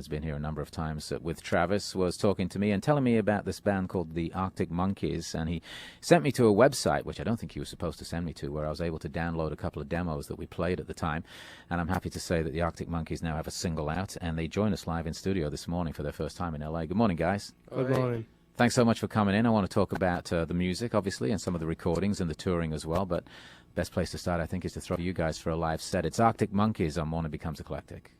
has been here a number of times with Travis, was talking to me and telling me about this band called the Arctic Monkeys, and he sent me to a website, which I don't think he was supposed to send me to, where I was able to download a couple of demos that we played at the time. And I'm happy to say that the Arctic Monkeys now have a single out, and they joined us live in studio this morning for their first time in LA. Good morning, guys. Good morning. Thanks so much for coming in. I want to talk about the music, obviously, and some of the recordings and the touring as well, but best place to start, I think, is to throw you guys for a live set. It's Arctic Monkeys on Morning Becomes Eclectic.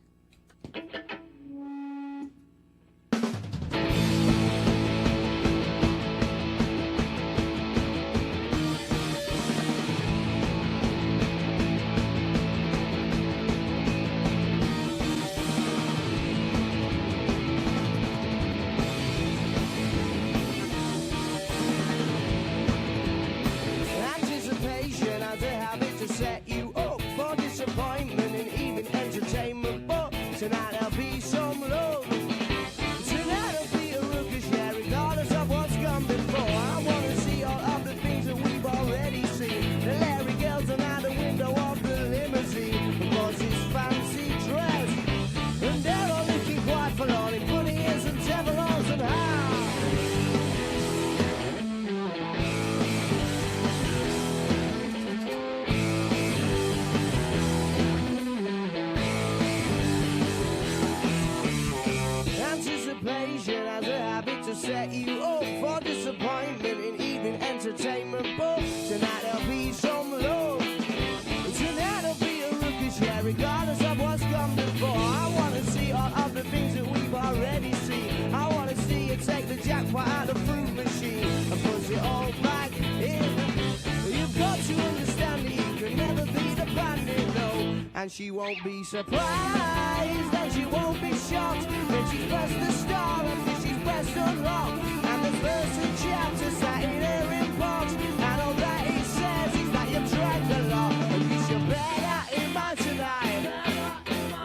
Set you up for disappointment in evening entertainment, but tonight there'll be some love. Tonight there'll be a rookies, yeah, regardless of what's gone before. I want to see all of the things that we've already seen. I want to see you take the jackpot out of the fruit machine and push it all back in. You've got to understand that you can never be the bandit, no. And she won't be surprised, and she won't be shocked when she's pressed the star and she's pressed unlock. And the first in chapter sat in her inbox, and all that he says is that you've tried a lot, and you should bear that in mind tonight.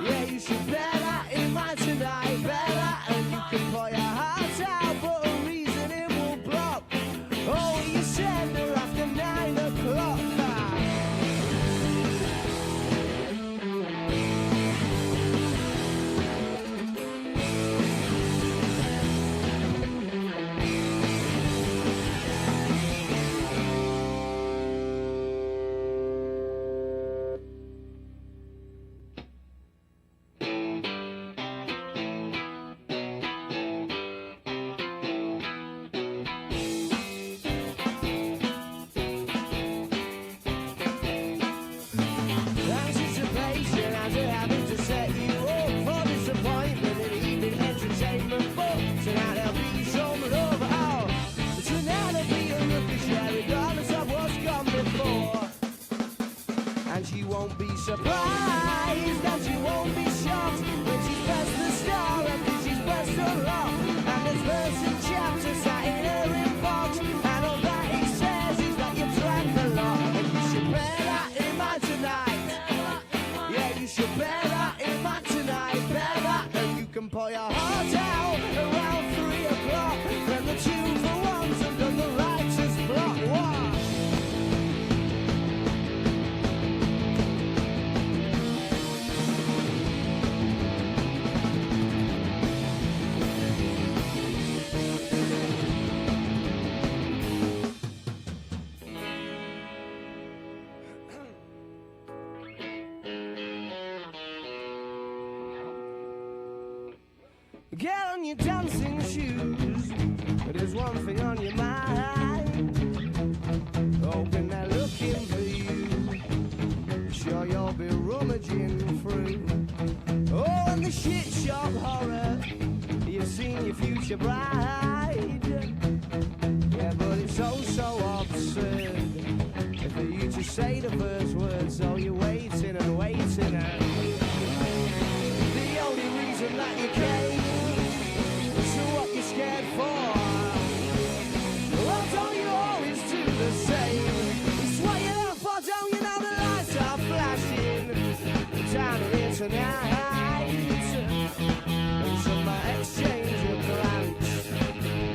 Yeah, you should bear that in mind tonight. Bear that, and you can pour your heart out, but a reason it will block. Oh, you send her after 9 o'clock. She won't be surprised, and she won't be shocked when she's pressed the star and she's pressed the lock. And there's verse and chapter sat in her inbox, and all that he says is that you've drank a lot, and you should bear that in mind tonight. Yeah, you should bear that in mind tonight. Bear that, and you can pour your heart out around 3 o'clock when the 2 for 1s have done the righteous block. What? Get on your dancing shoes, there's one thing on your mind. Hoping they're looking for you, sure you'll be rummaging through. Oh, and the shit shop horror, you've seen your future bride. Yeah, but it's so absurd for you to say the first words, so you're waiting and waiting and the only reason that you came, so what you're scared for? Well, don't you always do the same? It's what you're there for, don't you know the lights are flashing down here tonight? And some might exchange a glance,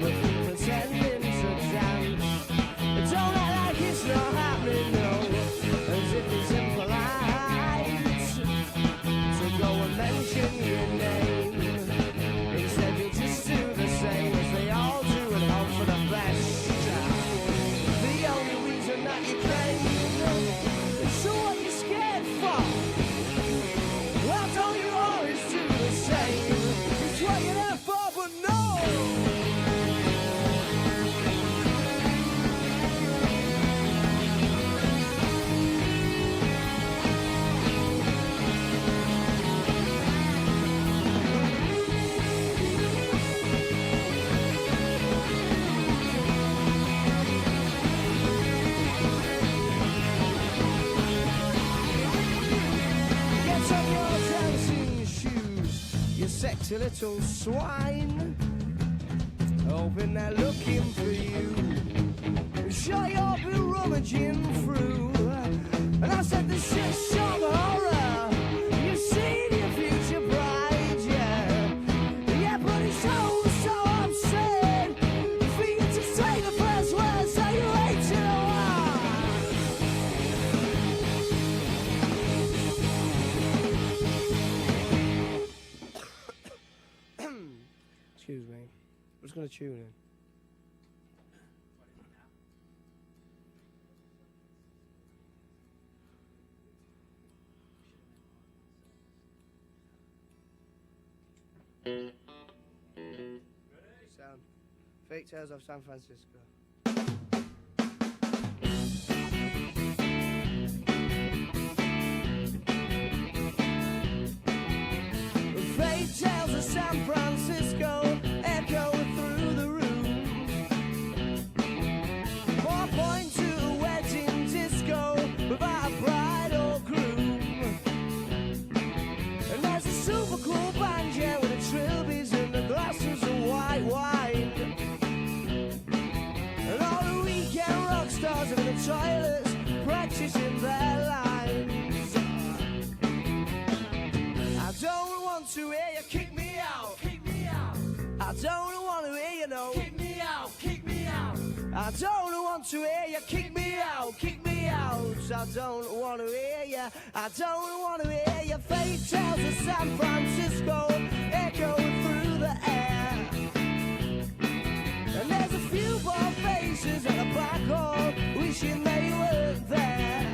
but we pretending to dance. Don't act like it's not happening, no, as if it's impolite to go and mention your name. dirty little swine, hoping they're looking for you. Sure, you'll be rummaging through. And I said, the shit's shot horror. You've seen your future bride, yeah. Yeah, but it's so upset. For you to say the first words that you hate it all. Excuse me. I'm just going to tune in. Sound. Fake Tales of San Francisco. Fake Tales of San Francisco echo through the room. 4.2 wedding disco without a bride or groom. And there's a super cool band, yeah, with the trilbies and the glasses of white wine. And all the weekend rock stars are in the toilets practicing their lines. I don't want to hear you kick me out. Kick me out. I don't want to hear you know. Kick me out. Kick me out. I don't want to hear you kick me out. Kick me out. I don't want to hear you. I don't want to hear you. Fake Tales of San Francisco echo through the air. And there's a few bald faces at the back hall wishing they were there.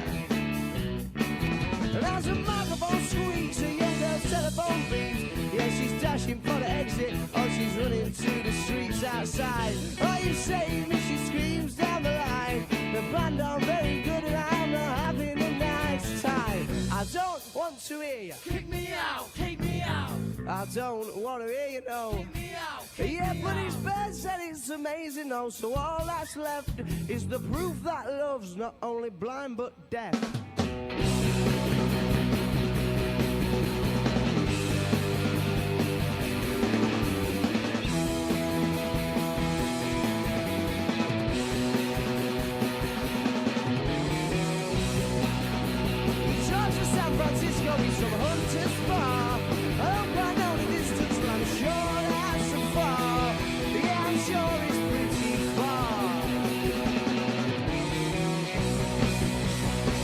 And as a microphone squeaks, a young girl's telephone beeps. Yeah, she's dashing for the exit, or she's running to the streets outside. Oh, you save me, she screams down the line. The band aren't very good and I'm not having a nice time. I don't want to hear you kick me out, kick me out. I don't want to hear you know. Kick me out, kick yeah, but his band said it's amazing though. So all that's left is the proof that love's not only blind but deaf. San Francisco is from Hunter's Bar. I don't quite know the distance, but I'm sure that's so far. Yeah, I'm sure it's pretty far.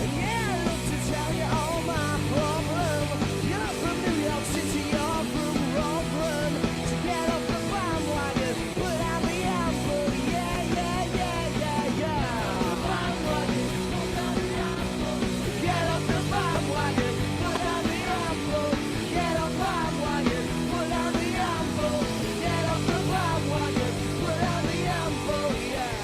And yeah, I love to tell you all my problem. You're not from New York City, you're from Rubble. So get off the bandwagon, put out the apple. Yeah, yeah, yeah, yeah, yeah. The bandwagon, put out the apple. Get off the bandwagon, put out the apple. Get off the bandwagon, put out the apple. Get off the bandwagon, put out the apple, yeah.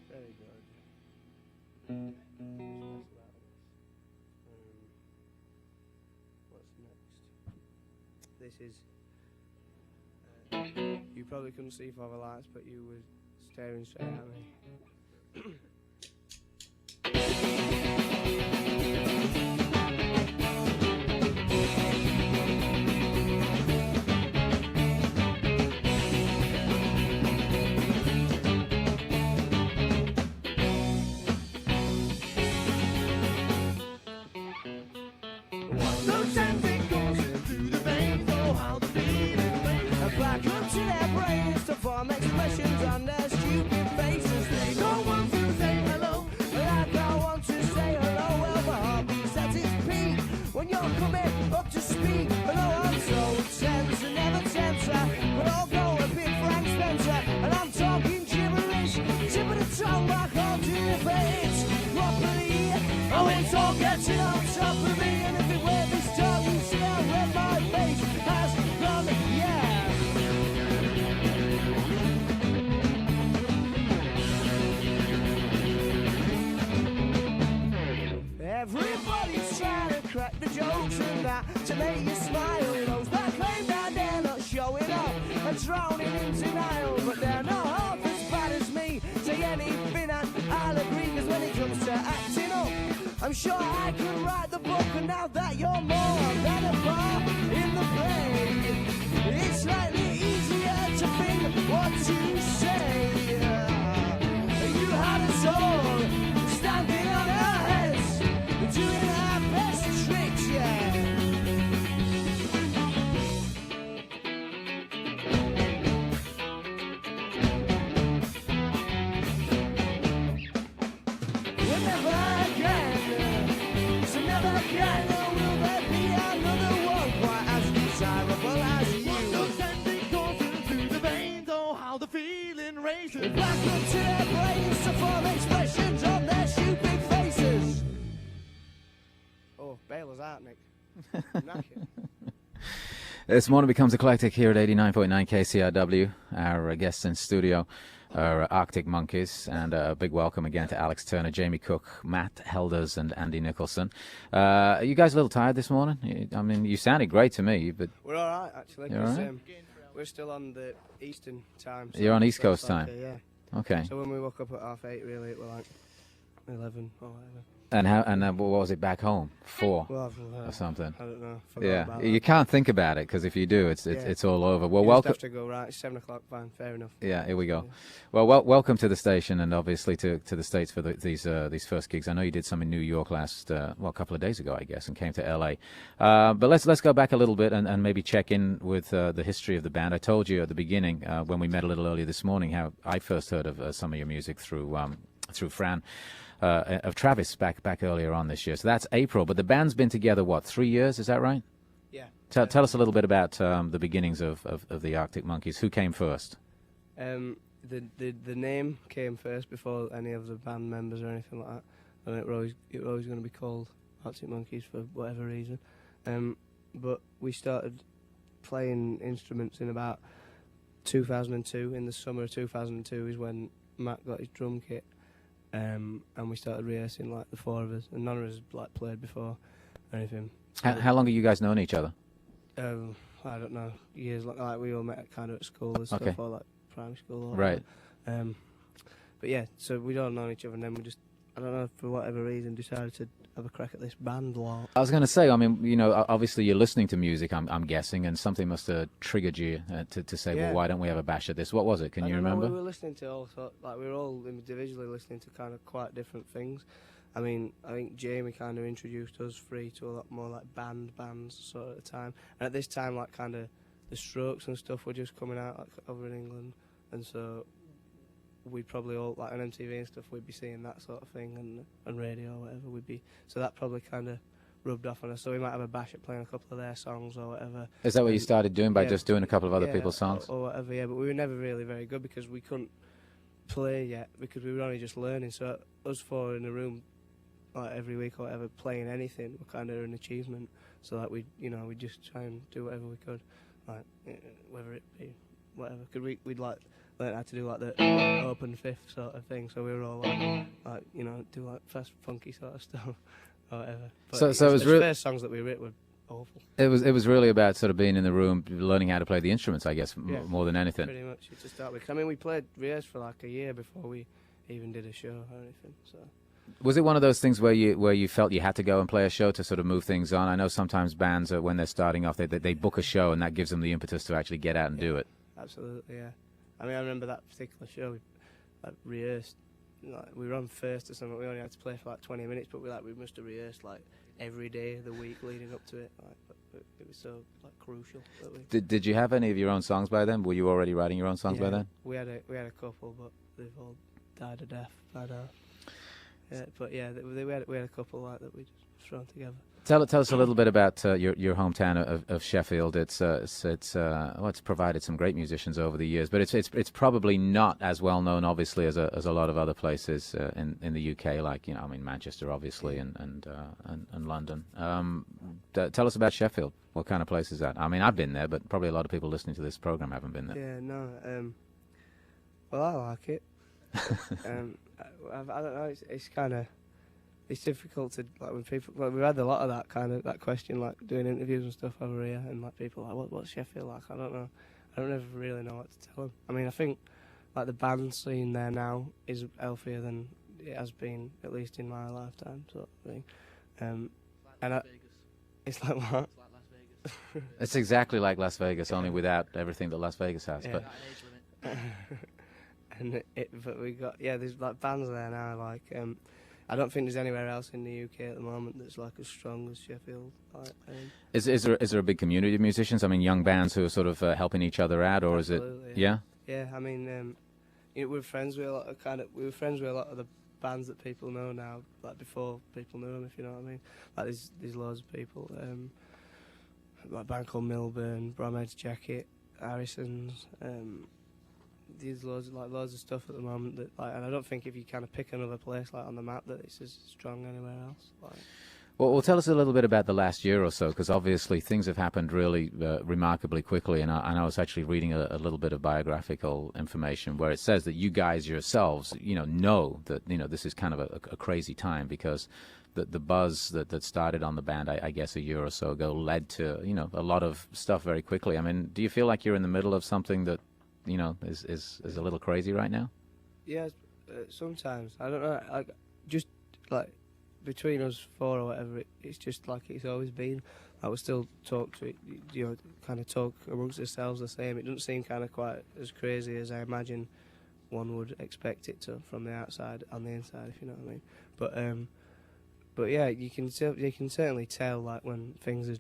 Very good. What's next? This is. You probably couldn't see for the lights, but you were staring straight at me. Those tentacles through the veins, oh how the feeling rains. And back up to their brains to form expressions on their stupid faces. They don't want to say hello, like I want to say hello. Well, my heartbeat's at its peak when you're coming up to speak. And oh, I'm so tense and never tenser, but I'll go a bit Frank Spencer. And I'm talking gibberish, tip of the tongue back onto your face properly. Oh, it's all getting on top of me. And if it were this talk, you see how red my face has gone, yeah. Everybody's trying to crack crack the jokes and that to make you smile. Those that claim that they're not showing up and drowning in denial, but they're not half as bad as me. Say anything and I'll agree, 'cause when it comes to acting up, I'm sure I could write the book. And now that you're more than a bar in the play, it's slightly easier to think what to say. You had us all standing on our heads, doing our best tricks, yeah. We'll never again, so never again will there be another one quite as desirable as you. Those sending courses through the veins, oh how the feeling races. Back up to their brains to form expressions on their stupid faces. Oh, bail us out, Nick. Knackered. This morning becomes eclectic here at 89.9 KCRW. Our guests in studio are Arctic Monkeys, and a big welcome again to Alex Turner, Jamie Cook, Matt Helders, and Andy Nicholson. Are you guys a little tired this morning? I mean, you sounded great to me, but We're all right, actually. You're all 'Cause, right? we're still on the Eastern time. You're on East so Coast it's like, time? yeah. okay. So when we woke up at 8:30, really, it was like 11 or whatever. And what was it back home? 4 Well, or something? I don't know. Forgot Yeah, about you that. can't think about it, because if you do, it's all over. Well, You just welcome. have to go, right, it's 7 o'clock, fine, fair enough. Yeah, here we go. Well, welcome to the station, and obviously to the States for these first gigs. I know you did some in New York last, a couple of days ago, I guess, and came to LA. But let's go back a little bit and maybe check in with the history of the band. I told you at the beginning, when we met a little earlier this morning, how I first heard of some of your music through Fran. Of Travis back earlier on this year. So that's April, but the band's been together, 3 years, is that right? Yeah. Tell us a little bit about the beginnings of the Arctic Monkeys. Who came first? The name came first before any of the band members or anything like that, and it was always going to be called Arctic Monkeys for whatever reason. But we started playing instruments in about 2002. In the summer of 2002 is when Matt got his drum kit, and we started rehearsing, like the 4 of us, and none of us like played before or anything. How long have you guys known each other? I don't know, years, like we all met kind of at school and stuff, Okay. or like primary school or Right. whatever. But yeah, so we'd all known each other, and then we just, I don't know, for whatever reason, decided to have a crack at this band lot. I was going to say, I mean, obviously you're listening to music, I'm guessing, and something must have triggered you to say, Yeah. well, why don't we have a bash at this? What was it? Can I you don't know, remember? we were listening to all sorts, like we were all individually listening to kind of quite different things. I mean, I think Jamie kind of introduced us three to a lot more like bands sort of at the time. And at this time, like kind of the Strokes and stuff were just coming out like over in England, and so we'd probably all, like on MTV and stuff, we'd be seeing that sort of thing, and radio or whatever we'd be. So that probably kind of rubbed off on us. So we might have a bash at playing a couple of their songs or whatever. Is that what you And- started doing by yeah, just doing a couple of other yeah, people's songs? or whatever, yeah. But we were never really very good because we couldn't play yet, because we were only just learning. So us 4 in a room, like every week or whatever, playing anything were kind of an achievement. So like we'd just try and do whatever we could, like whether it be whatever. Cause we'd like learn how to do like the open fifth sort of thing. So we were all like do like fast funky sort of stuff or whatever. But So it was the real- first songs that we wrote were awful. It was really about sort of being in the room, learning how to play the instruments, I guess, Yeah. more than anything. Pretty much to start with. I mean, we rehearsed for like a year before we even did a show or anything. So. Was it one of those things where you felt you had to go and play a show to sort of move things on? I know sometimes bands, when they're starting off, they book a show, and that gives them the impetus to actually get out and do it. Absolutely, yeah. I mean, I remember that particular show. We rehearsed. Like, we were on first or something. We only had to play for like 20 minutes, but we must have rehearsed like every day of the week leading up to it. Like, it was so like crucial. That we, Did you have any of your own songs by then? Were you already writing your own songs by then? we had a couple, but they've all died a death by now. Yeah, but yeah, we had a couple like that we just thrown together. Tell us a little bit about your hometown of Sheffield. It's provided some great musicians over the years, but it's probably not as well known, obviously, as a lot of other places in the UK, like Manchester, obviously, and London. Tell us about Sheffield. What kind of place is that? I mean, I've been there, but probably a lot of people listening to this program haven't been there. Yeah, no. Well, I like it. I don't know. It's kind of it's difficult to like when people. Like, we've had a lot of that question, like doing interviews and stuff over here, and like people are like, what's Sheffield like? I don't know. I don't ever really know what to tell them. I mean, I think like the band scene there now is healthier than it has been, at least in my lifetime, sort of thing. It's like what? It's like Las Vegas. It's exactly like Las Vegas, only without everything that Las Vegas has. Yeah. But Without an age limit. But we got there's like bands there now. Like I don't think there's anywhere else in the UK at the moment that's like as strong as Sheffield. Like, is there a big community of musicians? I mean, young bands who are sort of helping each other out, or is it? Yeah. Yeah, I mean, we're friends with a lot of we were friends with a lot of the bands that people know now, like before people knew them, if you know what I mean. Like there's loads of people, like a band called Milburn, Bromhead's Jacket, Harrison's. There's loads of stuff at the moment that, like, and I don't think if you kind of pick another place like on the map that it's as strong anywhere else. Like. Well, tell us a little bit about the last year or so, because obviously things have happened really remarkably quickly, and I was actually reading a little bit of biographical information where it says that you guys yourselves, know that, this is kind of a crazy time, because the buzz that started on the band, I guess, a year or so ago led to, a lot of stuff very quickly. I mean, do you feel like you're in the middle of something that, is a little crazy right now? Yeah, sometimes. I don't know, just like between us four or whatever, it's just like it's always been. I would still talk to it, kind of talk amongst ourselves the same. It doesn't seem kind of quite as crazy as I imagine one would expect it to from the outside on the inside, if you know what I mean. But yeah, you can certainly tell like when things are,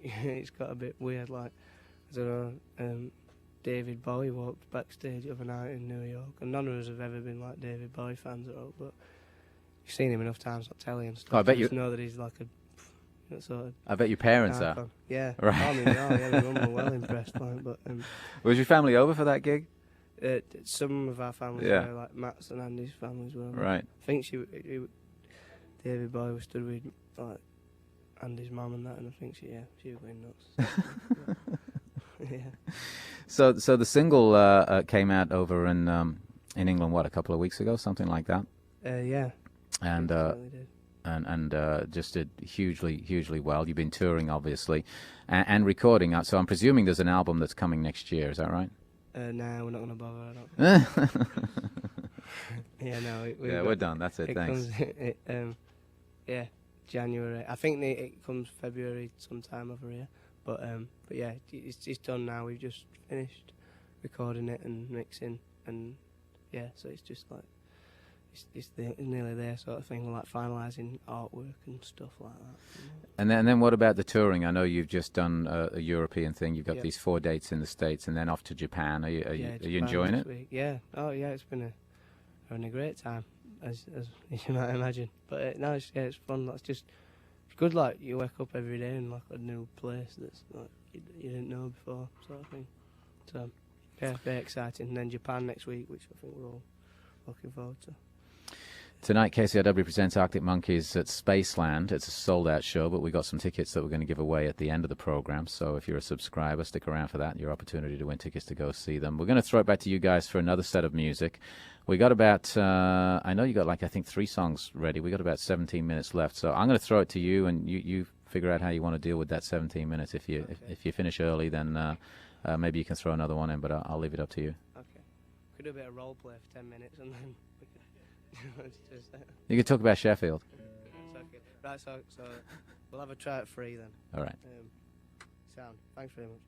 it's got a bit weird. Like I don't know, David Bowie walked backstage the other night in New York, and none of us have ever been like David Bowie fans at all, but you've seen him enough times on telly and stuff. Oh, I bet you you just know that he's like a sort of. I bet your parents are. icon. Yeah, Right. I mean, my mum were well impressed by it, but Was your family over for that gig? some of our families Yeah. were, like Matt's and Andy's families were. Right. I think David Bowie was stood with like Andy's mum and that, and I think she was going nuts. Yeah. So the single came out over in England, what, a couple of weeks ago, something like that, Yeah. and It certainly did. and just did hugely well. You've been touring, obviously, and recording. So I'm presuming there's an album that's coming next year. Is that right? No, we're not going to bother. I don't think. Yeah, no. We're done. That's it. Thanks. Comes, yeah, January. I think it comes February sometime over here. But yeah, it's done now. We've just finished recording it and mixing, and yeah, so it's just like it's nearly there sort of thing. We're like finalising artwork and stuff like that. And then what about the touring? I know you've just done a European thing. You've got Yep. these 4 dates in the States, and then off to Japan. Are you Japan enjoying next it? week. Yeah. Oh yeah, it's been having a great time, as you might imagine. But no, it's fun. It's just good. Like you wake up every day in like a new place that's like you didn't know before, sort of thing. So yeah, very exciting. And then Japan next week, which I think we're all looking forward to. Tonight, KCRW presents Arctic Monkeys at Spaceland. It's a sold-out show, but we got some tickets that we're going to give away at the end of the program. So if you're a subscriber, stick around for that. Your opportunity to win tickets to go see them. We're going to throw it back to you guys for another set of music. We got about, I know you got like, I think 3 songs ready. We got about 17 minutes left. So I'm going to throw it to you, and you figure out how you want to deal with that 17 minutes. If you finish early, then maybe you can throw another one in, but I'll leave it up to you. Okay. Could do a bit of role play for 10 minutes and then we could You can talk about Sheffield. it's okay. Right, so we'll have a try at 3 then. All right. Sound. Thanks very much.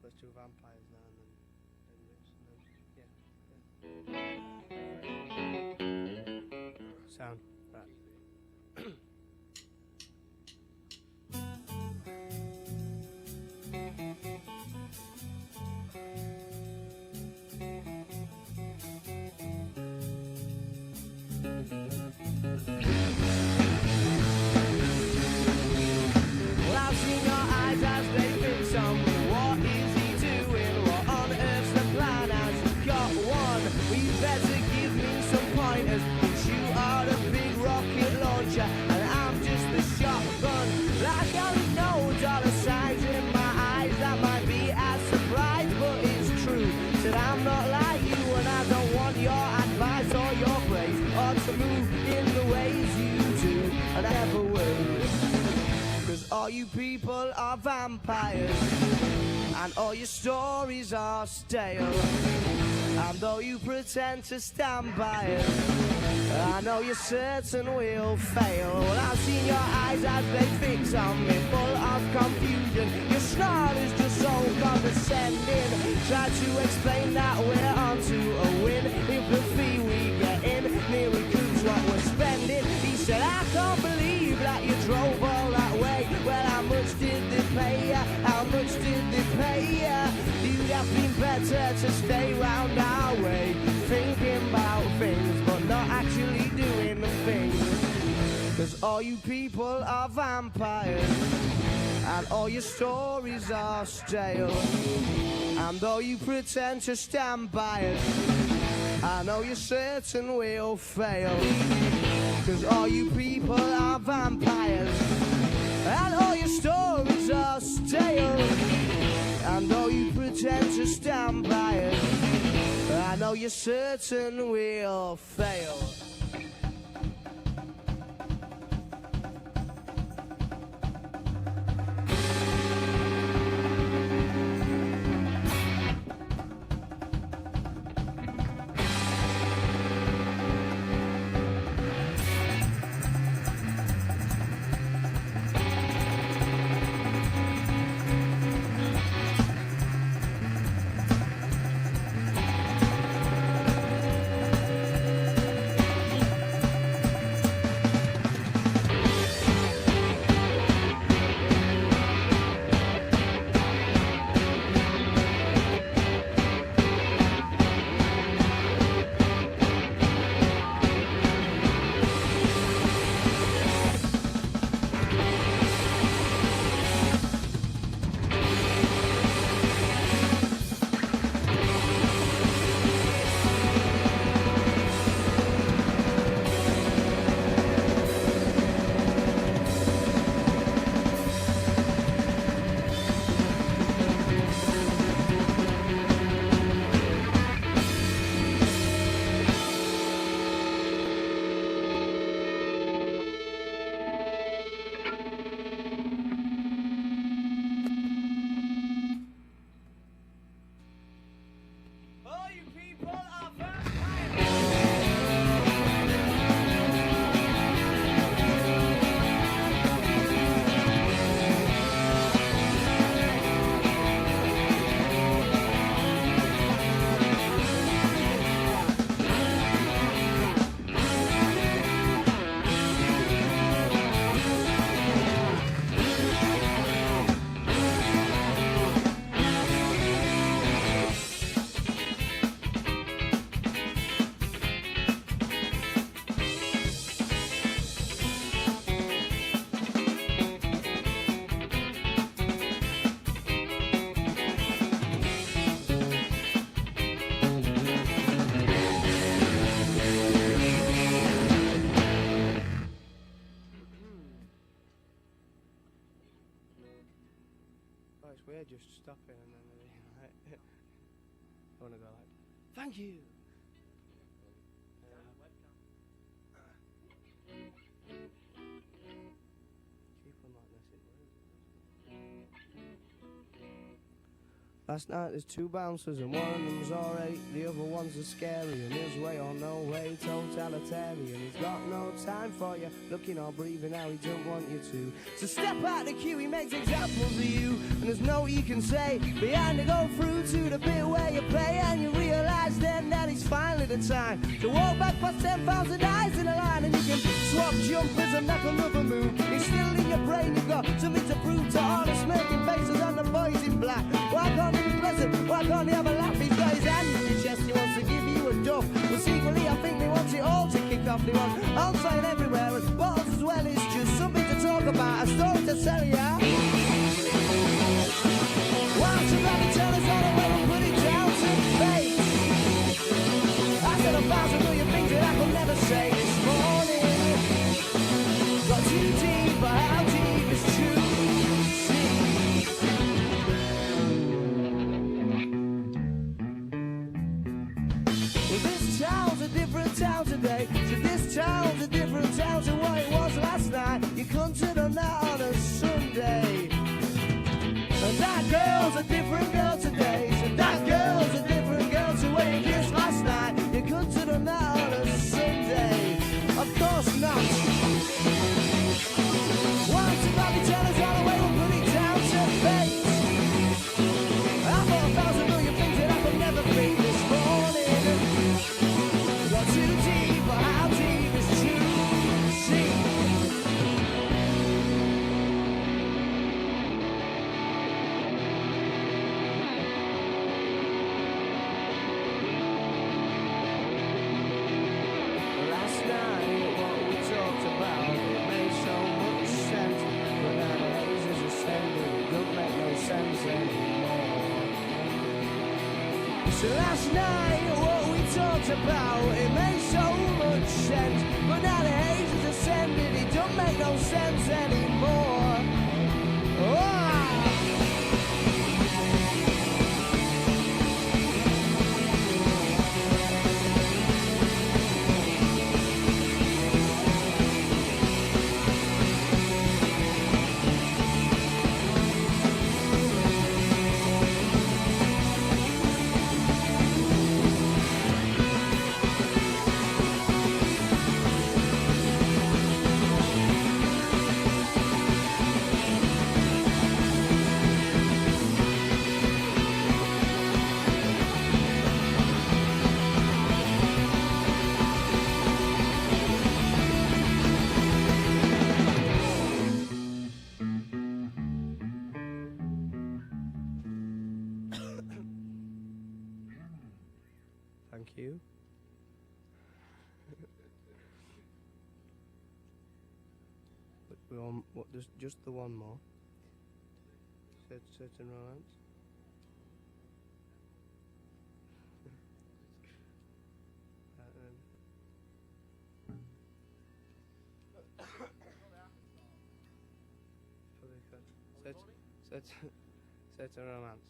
Let's do vampires now and then yeah. Sound. Right. Well, I've seen your eyes as they fix on me. What is he doing? What on earth's the plan? Has he got one? We better or to move in the ways you do, and I never will. Cause all you people are vampires, and all your stories are stale. And though you pretend to stand by it, I know you're certain we'll fail. Well, I've seen your eyes as they fix on me, full of confusion. Your snarl is just so condescending. Try to explain that we're on to a win. If the fee we get in near recoups what we're spending. He said, I can't believe that you drove all that way. Well, how much did they pay ya? How much did they pay ya? You'd have been better to stay round our way, thinking about things but not actually doing the things. Cause all you people are vampires, and all your stories are stale. And though you pretend to stand by it, I know you're certain we'll fail. Cause all you people are vampires, and all your stories are stale. And though you pretend to stand by it, I know you're certain we'll fail. We're just stopping and then like, I want to go like, thank you. Keep on like this. Last night there's two bouncers and one of them's alright, the other one's a scary, and his way or no way, totalitarian. He's got no time for you, looking or breathing how he don't want you to. So step out the queue, he makes examples of you, and there's no you can say behind to go through to the bit where you pay, and you realise then that it's finally the time to walk back past 10,000 eyes in a line, and you can swap jumpers and knock another move. It's still in your brain, you've got something to prove to all the smirking faces on the boys in black. Why can't he be pleasant? Why can't he have a laugh? He's got his hand in his chest, he wants to give you a duff. But secretly I think they want it all to kick off. They want outside everywhere and bottles as well. It's just something to talk about, a story to tell ya. Why somebody tell us all the way and put it down to fate? I said 1,000 million things that I could never say this morning. Got too deep, but how deep is true? Well, this town's a different town today. So this So last night, what we talked about, it made so much sense. But now the haze has ascended, it don't make no sense anymore. Oh! Thank you. But we're on, what, there's just the one more. Certain romance. Certain romance.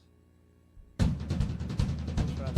That's right.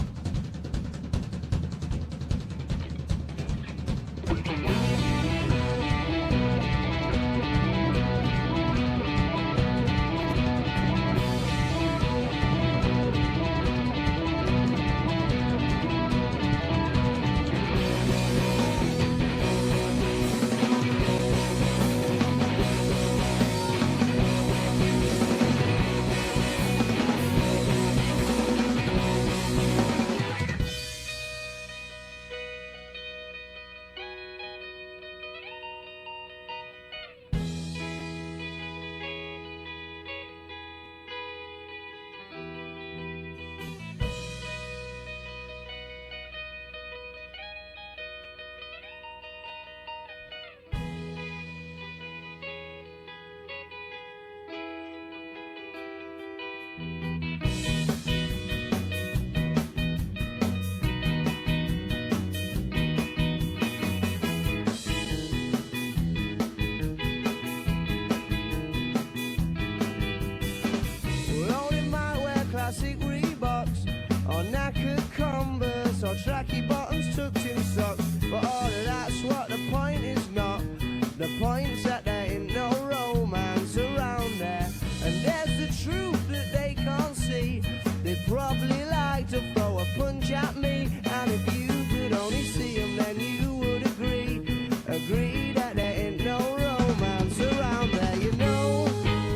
Classic Reeboks or knackered Converse or tracky bottoms tucked in socks. But all of that's what the point is not. The point's that there ain't no romance around there. And there's the truth that they can't see. They'd probably like to throw a punch at me. And if you could only see them, then you would agree that there ain't no romance around there. You know,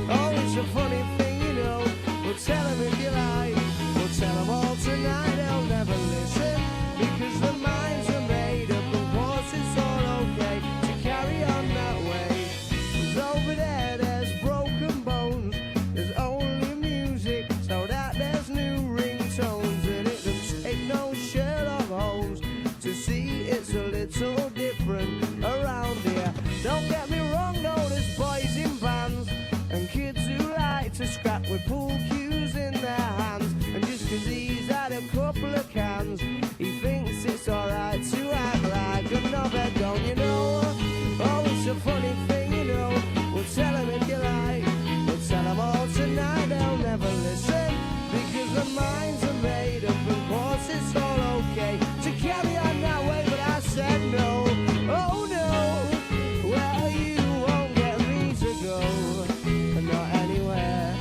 oh, it's a funny thing, you know. We'll tell them if you like, we'll tell them all tonight, they'll never listen, because their minds are made up, of course it's all okay to carry on that way. 'Cause over there, there's broken bones, there's only music, so that there's new ringtones, and it doesn't take no Sherlock Holmes to see it's a little different around here. Don't get me wrong, no, there's boys in bands, and kids who like to scrap with pool cues in their hands. And just 'cause he's had a couple of cans, he thinks it's alright to act like a knobhead, don't you know? Oh, it's a funny thing, you know. We'll tell him if you like, we'll tell them all tonight, they'll never listen, because their minds are made up, of course it's all okay to carry on that way. But I said no, oh no, well you won't get me to go, not anywhere,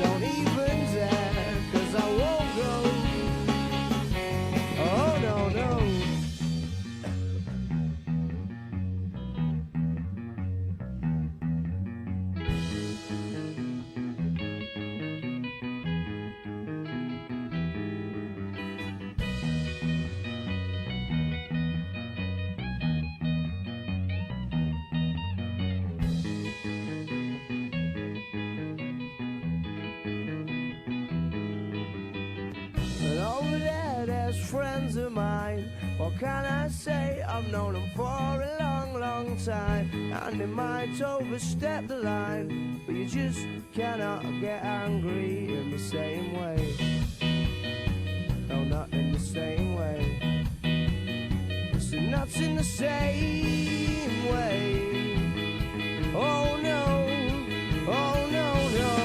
don't even dare, 'cause I won't go, oh no, no. And over there, there's friends of mine. What can I say? I've known them for a long, long time. And they might overstep the line, but you just cannot get angry in the same way. No, not in the same way. So not in the same way. Oh no, oh no, no.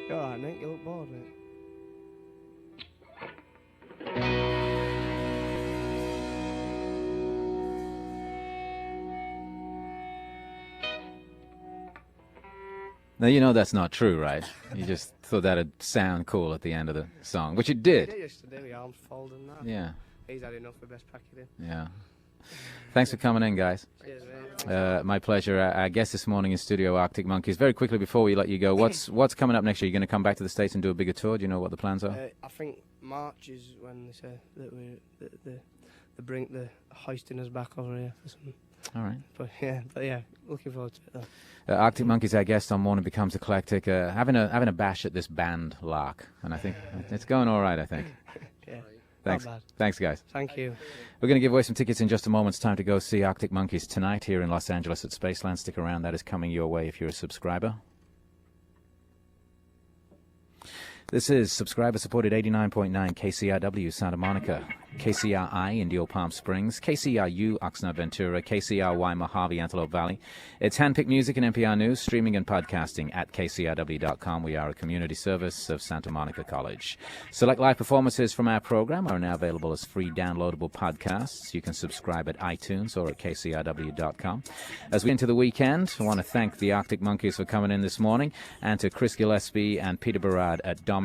You alright, Nick? You look bored, mate. Now, you know that's not true, right? You just thought that'd sound cool at the end of the song, which it did. He used to do the arms folded and that. Yeah, He's had enough for best packaging. yeah. Thanks for coming in, guys. Cheers, mate. My pleasure. Our guest this morning in studio, Arctic Monkeys. Very quickly before we let you go, what's coming up next year? Are you going to come back to the States and do a bigger tour? Do you know what the plans are? I think March is when they say that they bring the hoisting us back over here for something. All right. But yeah, looking forward to it though. Arctic Monkeys, our guest on Morning Becomes Eclectic, having a bash at this band lark, and I think it's going all right. I think. Yeah. Thanks. Not bad. Thanks, guys. Thank you. We're going to give away some tickets in just a moment. It's time to go see Arctic Monkeys tonight here in Los Angeles at Spaceland. Stick around. That is coming your way if you're a subscriber. This is subscriber-supported 89.9 KCRW Santa Monica, KCRI Indio Palm Springs, KCRU Oxnard Ventura, KCRY Mojave Antelope Valley. It's handpicked music and NPR News, streaming and podcasting at KCRW.com. We are a community service of Santa Monica College. Select live performances from our program are now available as free downloadable podcasts. You can subscribe at iTunes or at KCRW.com. As we enter the weekend, I want to thank the Arctic Monkeys for coming in this morning, and to Chris Gillespie and Peter Barad at Domino.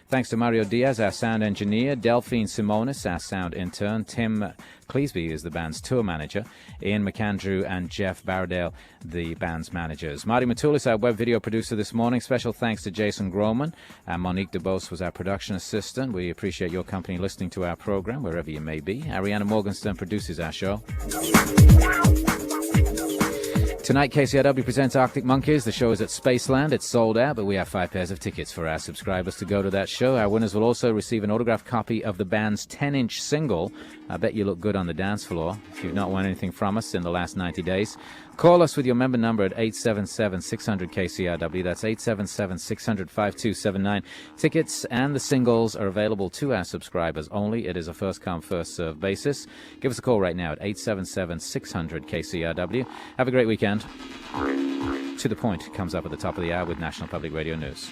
Thanks to Mario Diaz, our sound engineer, Delphine Simonis, our sound intern, Tim Cleesby is the band's tour manager, Ian McAndrew and Jeff Bardale, the band's managers. Marty Matulis, our web video producer this morning. Special thanks to Jason Groman, and Monique DeBose was our production assistant. We appreciate your company listening to our program, wherever you may be. Ariana Morgenstern produces our show. Tonight, KCRW presents Arctic Monkeys. The show is at Spaceland. It's sold out, but we have 5 pairs of tickets for our subscribers to go to that show. Our winners will also receive an autographed copy of the band's 10-inch single, I Bet You Look Good on the Dance Floor. If you've not won anything from us in the last 90 days, call us with your member number at 877-600-KCRW. That's 877-600-5279. Tickets and the singles are available to our subscribers only. It is a first-come, first-served basis. Give us a call right now at 877-600-KCRW. Have a great weekend. To the Point comes up at the top of the hour with National Public Radio News.